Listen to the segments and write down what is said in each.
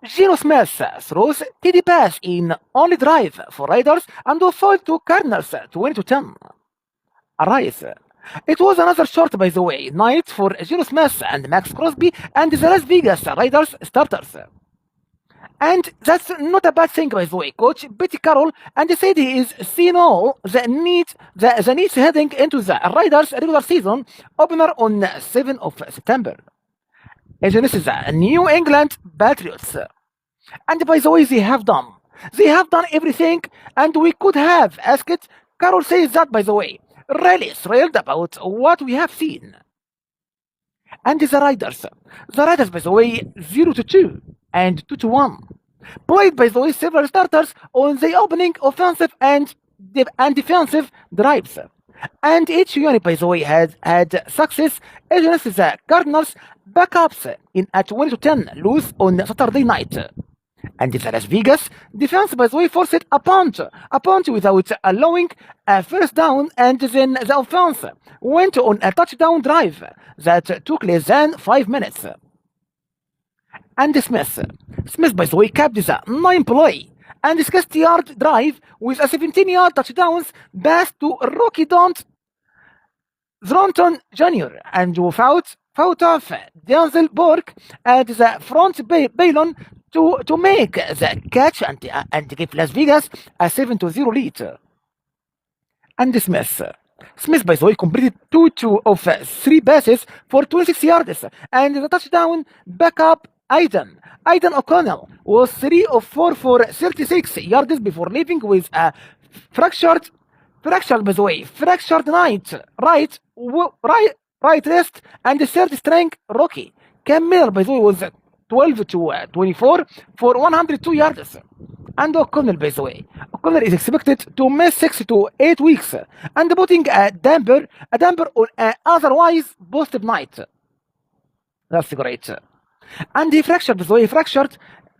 Geno Smith throws TD pass in only drive for Raiders and fall to Cardinals 20-10. Ariz. It was another short, by the way, night for Geno Smith and Maxx Crosby and the Las Vegas Raiders starters. And that's not a bad thing, by the way. Coach Pete Carroll and said he is seeing all the needs heading into the Raiders regular season opener on 7th of September. This is the New England Patriots. And by the way, they have done everything, and we could have asked. Carroll says that, by the way, really thrilled about what we have seen. And the Raiders, by the way, 0-2 and 2-1, played, by the way, several starters on the opening offensive and defensive drives. And each unit, by the way, had success against the Cardinals backups in a 20-10 lose on Saturday night. And the Las Vegas defense, by the way, forced a punt without allowing a first down, and then the offense went on a touchdown drive that took less than 5 minutes. And Smith, by the way, capped the 9-play and 60-yard drive with a 17-yard touchdown pass to rookie Thornton Jr. and without off Denzel Burke at the front pylon to make the catch and give Las Vegas a 7-0 lead. And Smith, by the way, completed 2 of 3 passes for 26 yards, and the touchdown backup Aidan O'Connell was 3 of 4 for 36 yards before leaving with a fractured right wrist, and the third string rookie Cam Miller, by the way, was 12-24 for 102 yards. And O'Connell, by the way, is expected to miss 6 to 8 weeks, and putting a damper on an otherwise positive night. That's great. And he fractured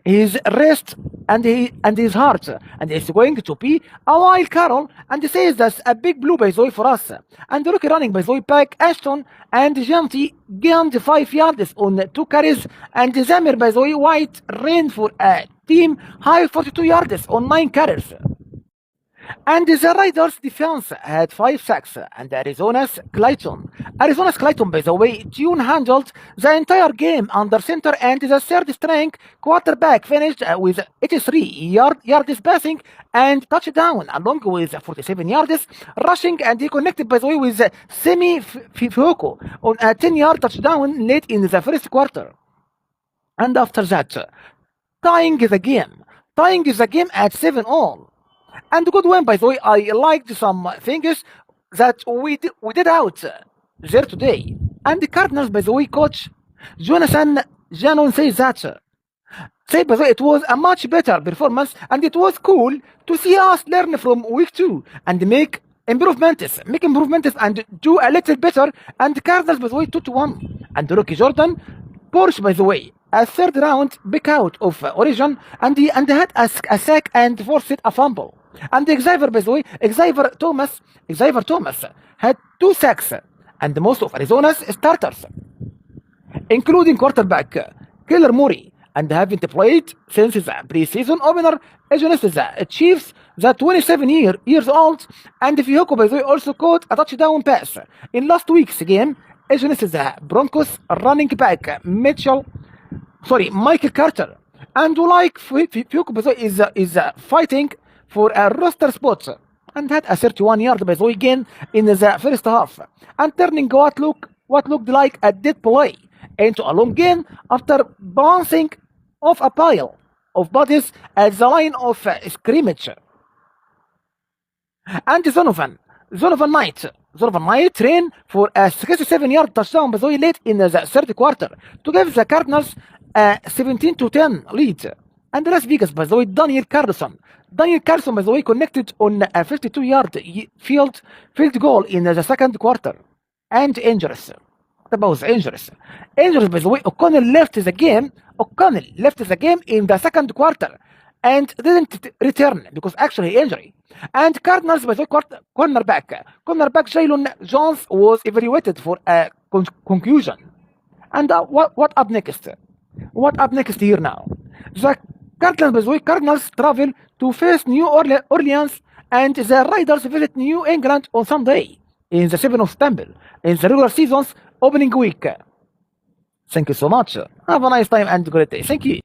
his wrist and his heart, and it's going to be a while. Carroll and says that's a big blow, by the way, for us. And the rookie running, by the way, back Ashton and Genty gained 5 yards on 2 carries, and Zamir, by the way, White ran for a team high 42 yards on 9 carries. And the Raiders defense had 5 sacks, and Arizona's Clayton, by the way, June handled the entire game under center, and the third string quarterback finished with 83 yards passing and touchdown, along with 47 yards rushing, and he connected, by the way, with Semi Fihoko on a 10-yard touchdown late in the first quarter. And after that, tying the game at 7-all. And good one, by the way. I liked some things that we did out there today. And the Cardinals, by the way, coach Jonathan Janon says that. By the way, it was a much better performance, and it was cool to see us learn from week 2 and make improvements and do a little better. And the Cardinals, by the way, 2-1. And rookie Jordan Porsche, by the way, a third round pick out of Origin, and he had a sack and forced a fumble. And Xavier, by the way, Xavier Thomas had 2 sacks, and most of Arizona's starters, including quarterback Kyler Murray, and haven't played since the preseason opener against the Chiefs, the 27 years old. And Fihoko, by the way, also caught a touchdown pass in last week's game against the Broncos running back Michael Carter. And like Fihoko, by the way, is fighting for a roster spot, and had a 31-yard, by the way, gain in the first half, and turning what looked like a dead play into a long gain after bouncing off a pile of bodies at the line of scrimmage. And Zonovan Knight ran for a 67-yard touchdown, by the way, late in the third quarter to give the Cardinals a 17-10 lead. And Las Vegas, by the way, Daniel Carlson, by the way, connected on a 52-yard field goal in the second quarter. And injuries. What about the injuries? Injuries, by the way, O'Connell left the game in the second quarter and didn't return because actually injury. And Cardinals, by the way, cornerback Jalen Jones was evaluated for a concussion. And what up next? What up next here now? The Cardinals, by the way, Cardinals travel to face New Orleans, and the Raiders visit New England on Sunday in the 7th of September in the regular season's opening week. Thank you so much. Have a nice time and great day. Thank you.